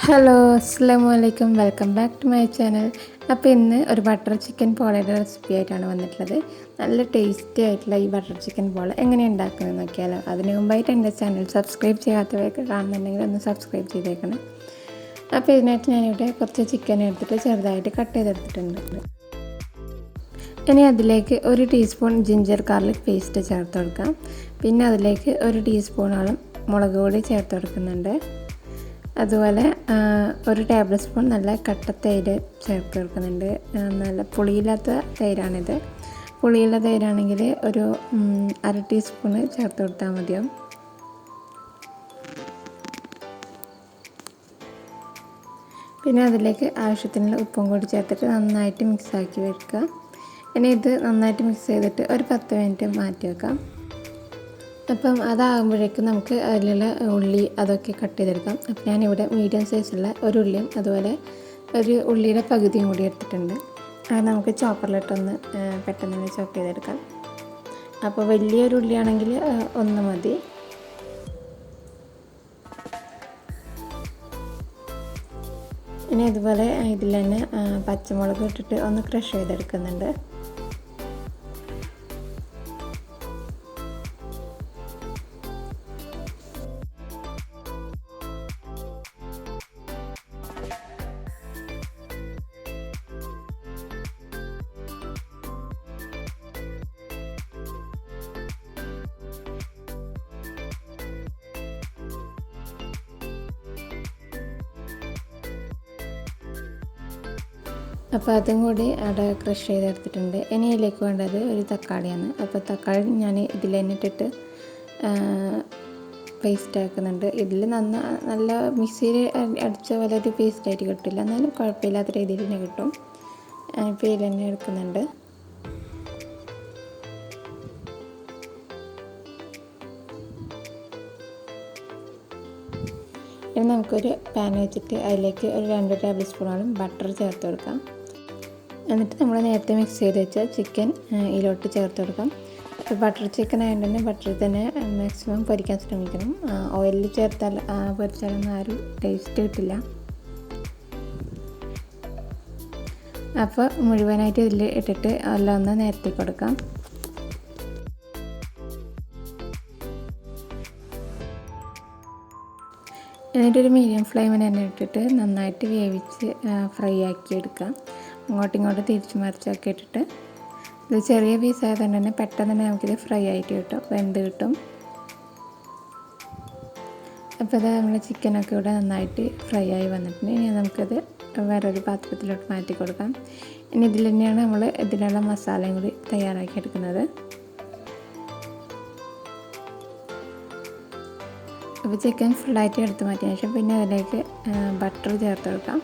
Hello അസ്സലാമു അലൈക്കും welcome back to my channel. അപ്പോൾ ഇന്ന് ഒരു ബട്ടർ ചിക്കൻ പോളയുടെ റെസിപ്പി ആയിട്ടാണ് വന്നിട്ടുള്ളത്. നല്ല ടേസ്റ്റി ആയിട്ടുള്ള ഈ ബട്ടർ ചിക്കൻ പോള എങ്ങനെ ഉണ്ടാക്കുന്നത് നോക്കിയാലോ. അതിന് മുമ്പായിട്ട് എൻ്റെ ചാനൽ സബ്സ്ക്രൈബ് ചെയ്യാത്തവരൊക്കെ കാണുന്നുണ്ടെങ്കിൽ ഒന്ന് സബ്സ്ക്രൈബ് ചെയ്തേക്കണം. അപ്പോൾ ഇതിനായിട്ട് ഞാനിവിടെ കുറച്ച് ചിക്കൻ എടുത്തിട്ട് ചെറുതായിട്ട് കട്ട് ചെയ്തെടുത്തിട്ടുണ്ട്. ഇനി അതിലേക്ക് 1 ടീസ്പൂൺ ജിഞ്ചർ ഗാർലിക് പേസ്റ്റ് ചേർത്ത് കൊടുക്കാം. പിന്നെ അതിലേക്ക് 1 ടീസ്പൂണോളം മുളക് പൊടി ചേർത്ത് കൊടുക്കുന്നുണ്ട്. അതുപോലെ 1 ടേബിൾ സ്പൂൺ നല്ല കട്ട തൈര് ചേർത്ത് കൊടുക്കുന്നുണ്ട്. നല്ല പുളിയില്ലാത്ത തൈരാണിത്. പുളിയുള്ള തൈരാണെങ്കിൽ ഒരു 1/2 ടീസ്പൂണ് ചേർത്ത് കൊടുത്താൽ മതിയാവും. പിന്നെ അതിലേക്ക് ആവശ്യത്തിനുള്ള ഉപ്പും കൂടി ചേർത്തിട്ട് നന്നായിട്ട് മിക്സാക്കി വെക്കുക. ഇനി ഇത് നന്നായിട്ട് മിക്സ് ചെയ്തിട്ട് ഒരു 10 മിനിറ്റ് മാറ്റി വെക്കാം. അപ്പം അതാകുമ്പോഴേക്കും നമുക്ക് അതിലുള്ള ഉള്ളി അതൊക്കെ കട്ട് ചെയ്തെടുക്കാം. അപ്പം ഞാനിവിടെ മീഡിയം സൈസുള്ള ഒരു ഉള്ളിയും അതുപോലെ ഒരു ഉള്ളിയുടെ പകുതിയും കൂടി എടുത്തിട്ടുണ്ട്. അത് നമുക്ക് ചോപ്പറിലിട്ടൊന്ന് പെട്ടെന്ന് തന്നെ ചോപ്പ് ചെയ്തെടുക്കാം. അപ്പോൾ വലിയൊരു ഉള്ളിയാണെങ്കിൽ 1 മതി. ഇനി അതുപോലെ ഇതിൽ തന്നെ പച്ചമുളക് ഇട്ടിട്ട് ഒന്ന് ക്രഷ് ചെയ്തെടുക്കുന്നുണ്ട്. അപ്പോൾ അതും കൂടി അവിടെ ക്രഷ് ചെയ്തെടുത്തിട്ടുണ്ട്. ഇനി ഇതിലേക്ക് വേണ്ടത് ഒരു തക്കാളിയാണ്. അപ്പോൾ തക്കാളി ഞാൻ ഇതിൽ തന്നെ ഇട്ടിട്ട് പേസ്റ്റ് ആക്കുന്നുണ്ട്. ഇതിൽ നല്ല മിക്സിയിൽ അടിച്ച പോലെ ഒരു പേസ്റ്റായിട്ട് കിട്ടില്ല, എന്നാലും കുഴപ്പമില്ലാത്ത രീതിയിൽ തന്നെ കിട്ടും. ഇപ്പോൾ ഇതിൽ തന്നെ എടുക്കുന്നുണ്ട്. ഇനി നമുക്കൊരു പാൻ വെച്ചിട്ട് അതിലേക്ക് ഒരു 2 ടേബിൾ സ്പൂണോളം ബട്ടർ ചേർത്ത് കൊടുക്കാം. എന്നിട്ട് നമ്മൾ നേരത്തെ മിക്സ് ചെയ്ത് വെച്ച ചിക്കൻ ഇതിലോട്ട് ചേർത്ത് കൊടുക്കാം. ഇപ്പോൾ ബട്ടർ ചിക്കൻ ആയതുകൊണ്ട് തന്നെ ബട്ടറിൽ തന്നെ മാക്സിമം പൊരിക്കാൻ ശ്രമിക്കണം. ഓയിലിൽ ചേർത്താൽ പൊരിച്ചാലൊന്നും ആരും ടേസ്റ്റ് കിട്ടില്ല. അപ്പോൾ മുഴുവനായിട്ട് ഇതിൽ ഇട്ടിട്ട് എല്ലാം ഒന്ന് നിരത്തി കൊടുക്കാം. എന്നിട്ടൊരു മീഡിയം ഫ്ലെയിമിൽ തന്നെ ഇട്ടിട്ട് നന്നായിട്ട് വേവിച്ച് ഫ്രൈ ആക്കി എടുക്കാം. അങ്ങോട്ടും ഇങ്ങോട്ടും തിരിച്ച് മറിച്ചൊക്കെ ഇട്ടിട്ട് ഇത് ചെറിയ പീസായതുകൊണ്ട് തന്നെ പെട്ടെന്ന് തന്നെ നമുക്കിത് ഫ്രൈ ആയിട്ട് കിട്ടും, വെന്ത് കിട്ടും. അപ്പോൾ ഇത് നമ്മൾ ചിക്കനൊക്കെ ഇവിടെ നന്നായിട്ട് ഫ്രൈ ആയി വന്നിട്ടുണ്ട്. ഇനി നമുക്കത് വേറൊരു പാത്രത്തിലോട്ട് മാറ്റി കൊടുക്കാം. ഇനി ഇതിൽ തന്നെയാണ് നമ്മൾ ഇതിലുള്ള മസാലയും കൂടി തയ്യാറാക്കി എടുക്കുന്നത്. അപ്പോൾ ചിക്കൻ ഫുള്ളായിട്ട് എടുത്ത് മാറ്റിയ ശേഷം പിന്നെ അതിലേക്ക് ബട്ടർ ചേർത്ത് കൊടുക്കാം.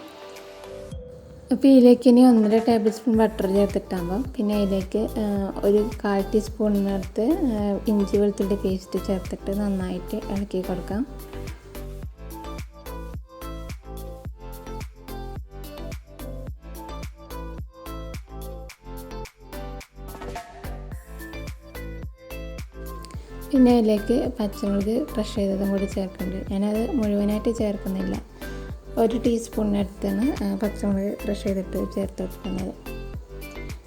അപ്പോൾ ഇതിലേക്ക് ഇനി 1.5 ടേബിൾ സ്പൂൺ ബട്ടർ ചേർത്തിട്ടാകുമ്പോൾ പിന്നെ അതിലേക്ക് ഒരു 1/4 ടീസ്പൂണിനടുത്ത് ഇഞ്ചി വെളുത്തുള്ളി പേസ്റ്റ് ചേർത്തിട്ട് നന്നായിട്ട് ഇളക്കി കൊടുക്കാം. പിന്നെ അതിലേക്ക് പച്ചമുളക് ക്രഷ് ചെയ്തതും കൂടി ചേർക്കുന്നുണ്ട്. ഞാനത് മുഴുവനായിട്ട് ചേർക്കുന്നില്ല. 1 ടീസ്പൂണിനടുത്താണ് പച്ചമുളക് ക്രഷ് ചെയ്തിട്ട് ചേർത്ത് കൊടുക്കുന്നത്.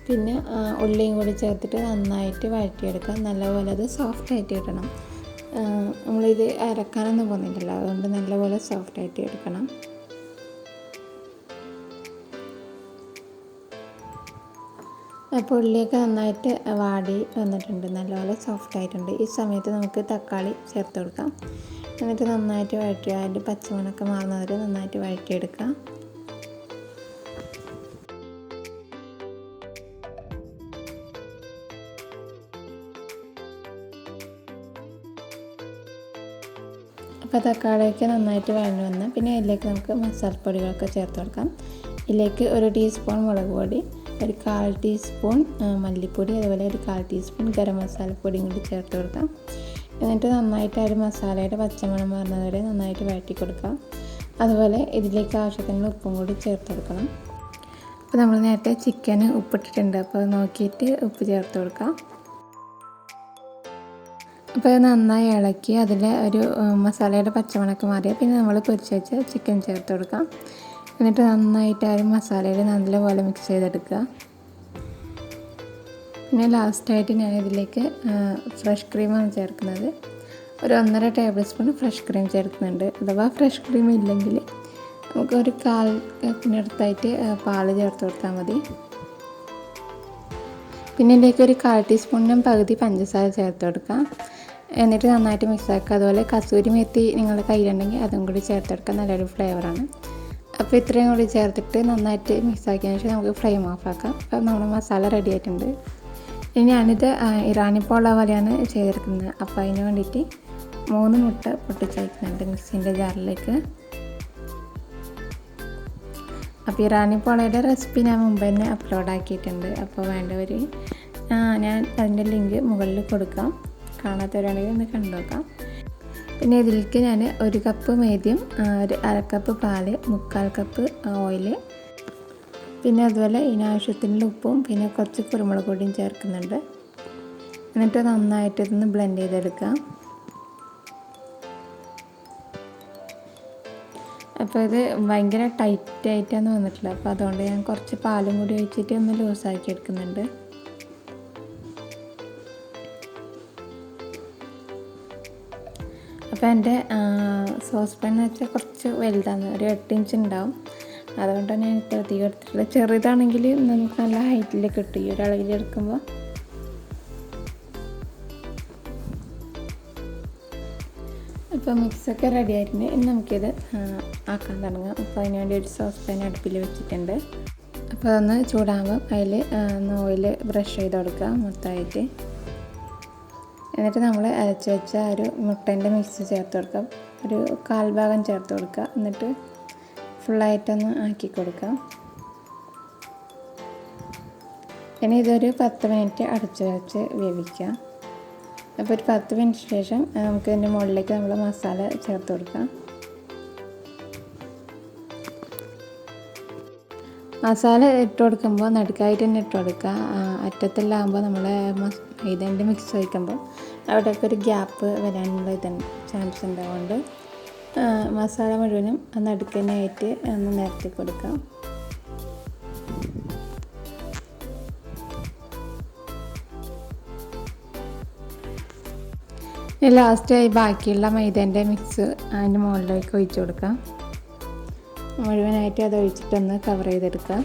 പിന്നെ ഉള്ളിയും കൂടി ചേർത്തിട്ട് നന്നായിട്ട് വഴറ്റിയെടുക്കാം. നല്ലപോലെ അത് സോഫ്റ്റായിട്ട് കിട്ടണം. നമ്മളിത് അരക്കാനൊന്നും പോകുന്നില്ലല്ലോ, അതുകൊണ്ട് നല്ലപോലെ സോഫ്റ്റായിട്ട് എടുക്കണം. അപ്പോൾ ഉള്ളിയൊക്കെ നന്നായിട്ട് വാടി വന്നിട്ടുണ്ട്, നല്ലപോലെ സോഫ്റ്റ് ആയിട്ടുണ്ട്. ഈ സമയത്ത് നമുക്ക് തക്കാളി ചേർത്ത് കൊടുക്കാം. എന്നിട്ട് നന്നായിട്ട് വഴറ്റി അതിൻ്റെ പച്ചമണമൊക്കെ മാറുന്നവരെ നന്നായിട്ട് വഴറ്റിയെടുക്കാം. അപ്പോൾ തക്കാളിയൊക്കെ നന്നായിട്ട് വഴഞ്ഞു വന്നാൽ പിന്നെ അതിലേക്ക് നമുക്ക് മസാലപ്പൊടികളൊക്കെ ചേർത്ത് കൊടുക്കാം. ഇതിലേക്ക് 1 ടീസ്പൂൺ മുളക് പൊടി, ഒരു 1/4 ടീസ്പൂൺ മല്ലിപ്പൊടി, അതുപോലെ ഒരു 1/4 ടീസ്പൂൺ ഗരം മസാലപ്പൊടിയും കൂടി ചേർത്ത് കൊടുക്കാം. എന്നിട്ട് നന്നായിട്ട് ഒരു മസാലയുടെ പച്ചമണം മാറുന്നതുവരെ നന്നായിട്ട് വഴറ്റി കൊടുക്കാം. അതുപോലെ ഇതിലേക്ക് ആവശ്യത്തിനുള്ള ഉപ്പും കൂടി ചേർത്ത് കൊടുക്കണം. അപ്പോൾ നമ്മൾ നേരത്തെ ചിക്കന് ഉപ്പിട്ടിട്ടുണ്ട്, അപ്പോൾ നോക്കിയിട്ട് ഉപ്പ് ചേർത്ത് കൊടുക്കാം. അപ്പോൾ അത് നന്നായി ഇളക്കി അതിൽ ഒരു മസാലയുടെ പച്ചമണക്ക് മാറിയാൽ പിന്നെ നമ്മൾ പൊരിച്ച് വെച്ച ചിക്കൻ ചേർത്ത് കൊടുക്കാം. എന്നിട്ട് നന്നായിട്ട് ആ ഒരു മസാലയിൽ നല്ലപോലെ മിക്സ് ചെയ്തെടുക്കുക. പിന്നെ ലാസ്റ്റായിട്ട് ഞാനിതിലേക്ക് ഫ്രഷ് ക്രീമാണ് ചേർക്കുന്നത്. ഒരു 1.5 ടേബിൾ സ്പൂൺ ഫ്രഷ് ക്രീം ചേർക്കുന്നുണ്ട്. അഥവാ ഫ്രഷ് ക്രീം ഇല്ലെങ്കിൽ നമുക്ക് ഒരു 1/4 കപ്പിനടുത്തായിട്ട് പാൽ ചേർത്ത് കൊടുത്താൽ മതി. പിന്നെ ഇതിലേക്ക് ഒരു 1/4 ടീസ്പൂണിനും പകുതി പഞ്ചസാര ചേർത്ത് കൊടുക്കാം. എന്നിട്ട് നന്നായിട്ട് മിക്സ് ആക്കുക. അതുപോലെ കസൂരി മെത്തി നിങ്ങളുടെ കയ്യിലുണ്ടെങ്കിൽ അതും കൂടി ചേർത്ത് കൊടുക്കുക. നല്ലൊരു ഫ്ലേവറാണ്. അപ്പോൾ ഇത്രയും കൂടി ചേർത്തിട്ട് നന്നായിട്ട് മിക്സ് ആക്കിയതിന് ശേഷം നമുക്ക് ഫ്ലെയിം ഓഫ് ആക്കാം. അപ്പോൾ നമ്മുടെ മസാല റെഡി ആയിട്ടുണ്ട്. ഇനി ഞാനിത് ഇറാനി പോള പോലെയാണ് ചെയ്തെടുക്കുന്നത്. അപ്പോൾ അതിന് വേണ്ടിയിട്ട് 3 മുട്ട പൊട്ടിച്ചയക്കുന്നുണ്ട് മിക്സിൻ്റെ ജാറിലേക്ക്. അപ്പോൾ ഇറാനി പോളയുടെ റെസിപ്പി ഞാൻ മുമ്പ് തന്നെ അപ്ലോഡ് ആക്കിയിട്ടുണ്ട്. അപ്പോൾ വേണ്ടവർ ഞാൻ അതിൻ്റെ ലിങ്ക് മുകളിൽ കൊടുക്കാം. കാണാത്തവരാണെങ്കിൽ ഒന്ന് കണ്ടു നോക്കാം. പിന്നെ ഇതിലേക്ക് ഞാൻ 1 കപ്പ് മൈദയും ഒരു 1/2 കപ്പ് പാല്, 3/4 കപ്പ് ഓയിൽ, പിന്നെ അതുപോലെ ഇതിനാവശ്യത്തിനുള്ള ഉപ്പും പിന്നെ കുറച്ച് കുരുമുളക് പൊടിയും ചേർക്കുന്നുണ്ട്. എന്നിട്ട് നന്നായിട്ട് ഇതൊന്ന് ബ്ലെൻഡ് ചെയ്തെടുക്കാം. അപ്പോൾ ഇത് ഭയങ്കര ടൈറ്റായിട്ടാണ് വന്നിട്ടുള്ളത്. അപ്പോൾ അതുകൊണ്ട് ഞാൻ കുറച്ച് പാലും കൂടി ഒഴിച്ചിട്ട് ഒന്ന് ലൂസാക്കി എടുക്കുന്നുണ്ട്. അപ്പോൾ എൻ്റെ സോസ് പാൻ എന്ന് വെച്ചാൽ കുറച്ച് വലുതാണ്, ഒരു 8 ഇഞ്ച് ഉണ്ടാവും. അതുകൊണ്ടാണ് ഞാൻ ഇത്ര തീ എടുത്തിട്ടുള്ളത്. ചെറുതാണെങ്കിൽ നമുക്ക് നല്ല ഹൈറ്റിൽ കിട്ടും ഈ ഒരളവിലെടുക്കുമ്പോൾ. ഇപ്പോൾ മിക്സൊക്കെ റെഡി ആയിട്ടുണ്ട്. ഇനി നമുക്കിത് ആക്കാൻ തുടങ്ങാം. അപ്പോൾ അതിന് വേണ്ടി ഒരു സോസ് പാൻ അടുപ്പിൽ വെച്ചിട്ടുണ്ട്. അപ്പോൾ അതൊന്ന് ചൂടാകുമ്പോൾ അതിൽ ഓയിൽ ബ്രഷ് ചെയ്ത് കൊടുക്കുക മൊത്തമായിട്ട്. എന്നിട്ട് നമ്മൾ അരച്ച് വെച്ച ഒരു മുട്ടേൻ്റെ മിക്സ് ചേർത്ത് കൊടുക്കുക. ഒരു 1/4 ഭാഗം ചേർത്ത് കൊടുക്കുക. എന്നിട്ട് ഫുള്ളായിട്ടൊന്ന് ആക്കി കൊടുക്കാം. ഇനി ഇതൊരു 10 മിനിറ്റ് അടച്ച് വെച്ച് വേവിക്കാം. അപ്പോൾ ഒരു 10 മിനിറ്റ് ശേഷം നമുക്ക് ഇതിൻ്റെ മുകളിലേക്ക് നമ്മൾ മസാല ചേർത്ത് കൊടുക്കാം. മസാല ഇട്ട് കൊടുക്കുമ്പോൾ നടുക്കായിട്ട് തന്നെ ഇട്ട് കൊടുക്കുക. അറ്റത്തെല്ലാം ആകുമ്പോൾ നമ്മൾ മൈദേൻ്റെ മിക്സ് ഒഴിക്കുമ്പോൾ അവിടെയൊക്കെ ഒരു ഗ്യാപ്പ് വരാനുള്ള ചാൻസ് ഉണ്ടാവുകൊണ്ട് മസാല മുഴുവനും നടുക്കനായിട്ട് ഒന്ന് നിരത്തി കൊടുക്കാം. ലാസ്റ്റായി ബാക്കിയുള്ള മൈദേൻ്റെ മിക്സ് അതിൻ്റെ മുകളിലേക്ക് ഒഴിച്ചു കൊടുക്കാം. മുഴുവനായിട്ട് അത് ഒഴിച്ചിട്ടൊന്ന് കവർ ചെയ്തെടുക്കാം.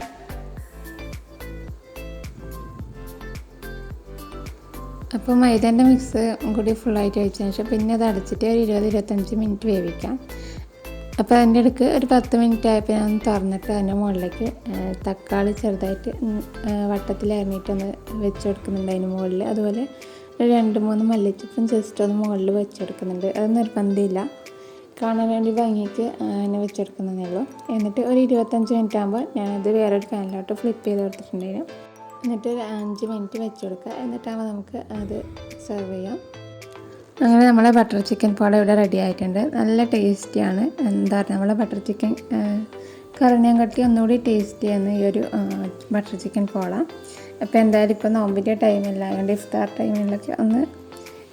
അപ്പോൾ മൈദേൻ്റെ മിക്സ് കൂടി ഫുള്ളായിട്ട് ഒഴിച്ചതിന് ശേഷം പിന്നെ അത് അടച്ചിട്ട് ഒരു 20-25 മിനിറ്റ് വേവിക്കാം. അപ്പോൾ അതിൻ്റെ ഇടയ്ക്ക് ഒരു 10 മിനിറ്റ് ആയപ്പോൾ ഞാൻ തുറന്നിട്ട് അതിൻ്റെ മുകളിലേക്ക് തക്കാളി ചെറുതായിട്ട് വട്ടത്തിൽ അരിഞ്ഞിട്ടൊന്ന് വെച്ച് കൊടുക്കുന്നുണ്ട് അതിന് മുകളിൽ. അതുപോലെ ഒരു 2-3 മല്ലിച്ചപ്പും ജസ്റ്റ് ഒന്ന് മുകളിൽ വെച്ചെടുക്കുന്നുണ്ട്. അത് നിർബന്ധമില്ല, കാണാൻ വേണ്ടി ഭംഗിക്ക് അതിനെ വെച്ചെടുക്കുന്നതേ ഉള്ളൂ. എന്നിട്ട് ഒരു 25 മിനിറ്റ് ആകുമ്പോൾ ഞാനത് വേറൊരു പാനിലോട്ട് ഫ്ലിപ്പ് ചെയ്ത് കൊടുത്തിട്ടുണ്ടായിരുന്നു. എന്നിട്ട് ഒരു 5 മിനിറ്റ് വെച്ച് കൊടുക്കുക. എന്നിട്ടാകുമ്പോൾ നമുക്ക് അത് സെർവ് ചെയ്യാം. അങ്ങനെ നമ്മളെ ബട്ടർ ചിക്കൻ പോള ഇവിടെ റെഡി ആയിട്ടുണ്ട്. നല്ല ടേസ്റ്റിയാണ്. എന്താ പറയുക, നമ്മളെ ബട്ടർ ചിക്കൻ കറിനെയും കട്ടി ഒന്നുകൂടി ടേസ്റ്റിയാണ് ഈ ഒരു ബട്ടർ ചിക്കൻ പോള. അപ്പോൾ എന്തായാലും ഇപ്പോൾ നോമ്പിൻ്റെ ടൈമില്ല, അതുകൊണ്ട് ഇഫ്താർ ടൈമിലൊക്കെ ഒന്ന്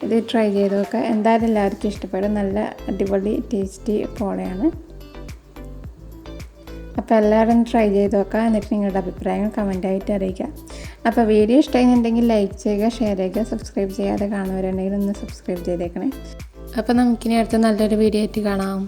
ഇത് ട്രൈ ചെയ്ത് നോക്കുക. എന്തായാലും എല്ലാവർക്കും ഇഷ്ടപ്പെടും. നല്ല അടിപൊളി ടേസ്റ്റി പോളയാണ്. അപ്പോൾ എല്ലാവരും ട്രൈ ചെയ്ത് നോക്കുക. എന്നിട്ട് നിങ്ങളുടെ അഭിപ്രായങ്ങൾ കമൻറ്റായിട്ട് അറിയിക്കുക. അപ്പോൾ വീഡിയോ ഇഷ്ടമായിട്ടുണ്ടെങ്കിൽ ലൈക്ക് ചെയ്യുക, ഷെയർ ചെയ്യുക. സബ്സ്ക്രൈബ് ചെയ്യാതെ കാണുന്നവരുണ്ടെങ്കിൽ ഒന്ന് സബ്സ്ക്രൈബ് ചെയ്തേക്കണേ. അപ്പോൾ നമുക്കിനി അടുത്ത നല്ലൊരു വീഡിയോ ആയിട്ട് കാണാം.